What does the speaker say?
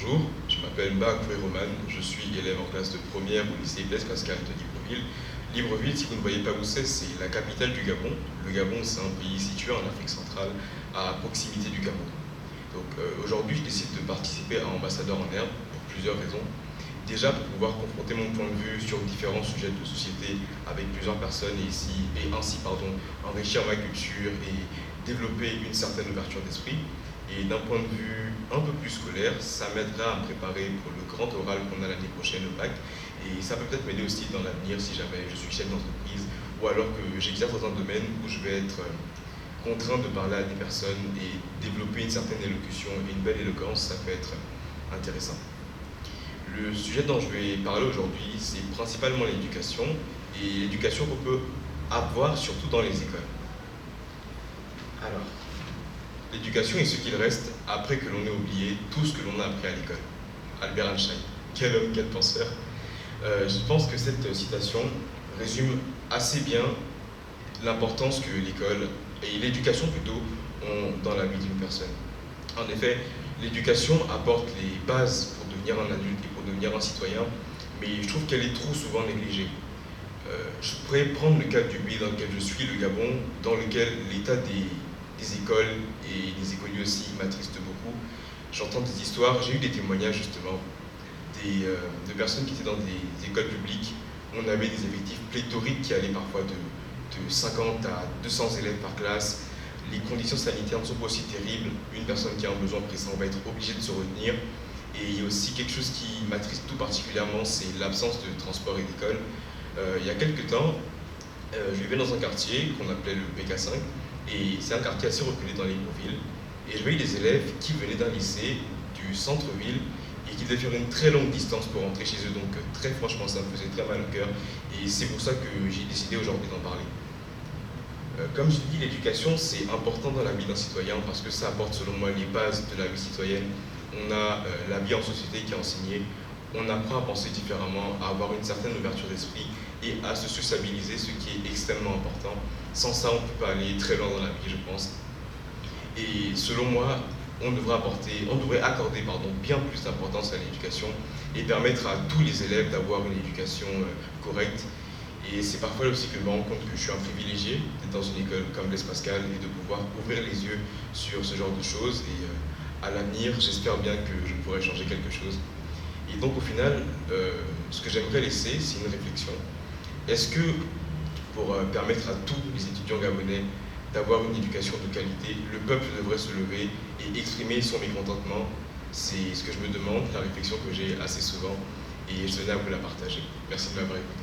Bonjour, je m'appelle Mbakwe Roman, je suis élève en classe de première au lycée Blaise Pascal de Libreville. Libreville, si vous ne voyez pas où c'est la capitale du Gabon. Le Gabon, c'est un pays situé en Afrique centrale, à proximité du Gabon. Donc aujourd'hui, je décide de participer à Ambassadeur en Herbe pour plusieurs raisons. Déjà, pour pouvoir confronter mon point de vue sur différents sujets de société avec plusieurs personnes et ainsi enrichir ma culture et développer une certaine ouverture d'esprit. Et d'un point de vue un peu plus scolaire, ça m'aidera à me préparer pour le grand oral qu'on a l'année prochaine au bac. Et ça peut peut-être m'aider aussi dans l'avenir si jamais je suis chef d'entreprise ou alors que j'exerce dans un domaine où je vais être contraint de parler à des personnes et développer une certaine élocution et une belle éloquence, ça peut être intéressant. Le sujet dont je vais parler aujourd'hui, c'est principalement l'éducation et l'éducation qu'on peut avoir surtout dans les écoles. Alors, l'éducation est ce qu'il reste après que l'on ait oublié tout ce que l'on a appris à l'école. Albert Einstein, quel homme, quel penseur. Je pense que cette citation résume assez bien l'importance que l'école et l'éducation plutôt ont dans la vie d'une personne. En effet, l'éducation apporte les bases pour devenir un adulte et pour devenir un citoyen, mais je trouve qu'elle est trop souvent négligée. Je pourrais prendre le cas du pays dans lequel je suis, le Gabon, dans lequel l'état des écoles et des écoliers aussi m'attriste beaucoup. J'entends des histoires, j'ai eu des témoignages justement de personnes qui étaient dans des écoles publiques où on avait des effectifs pléthoriques qui allaient parfois de 50 à 200 élèves par classe. Les conditions sanitaires ne sont pas aussi terribles. Une personne qui a un besoin pressant va être obligée de se retenir. Et il y a aussi quelque chose qui m'attriste tout particulièrement, c'est l'absence de transport et d'école. Il y a quelques temps, je vivais dans un quartier qu'on appelait le PK5, et c'est un quartier assez reculé dans Libreville. Et je voyais des élèves qui venaient d'un lycée du centre-ville et qui devaient faire une très longue distance pour rentrer chez eux. Donc très franchement, ça me faisait très mal au cœur. Et c'est pour ça que j'ai décidé aujourd'hui d'en parler. Comme je dis, l'éducation, c'est important dans la vie d'un citoyen parce que ça apporte, selon moi, les bases de la vie citoyenne. On a la vie en société qui est enseignée. On apprend à penser différemment, à avoir une certaine ouverture d'esprit et à se sociabiliser, ce qui est extrêmement important. Sans ça, on ne peut pas aller très loin dans la vie, je pense. Et selon moi, on devrait accorder bien plus d'importance à l'éducation et permettre à tous les élèves d'avoir une éducation correcte. Et c'est parfois aussi que je me rends compte que je suis un privilégié d'être dans une école comme Blaise Pascal et de pouvoir ouvrir les yeux sur ce genre de choses. Et à l'avenir, j'espère bien que je pourrai changer quelque chose. Et donc au final, ce que j'aimerais laisser, c'est une réflexion. Est-ce que pour permettre à tous les étudiants gabonais d'avoir une éducation de qualité, le peuple devrait se lever et exprimer son mécontentement? C'est ce que je me demande, la réflexion que j'ai assez souvent, et je tenais à vous la partager. Merci de m'avoir écouté.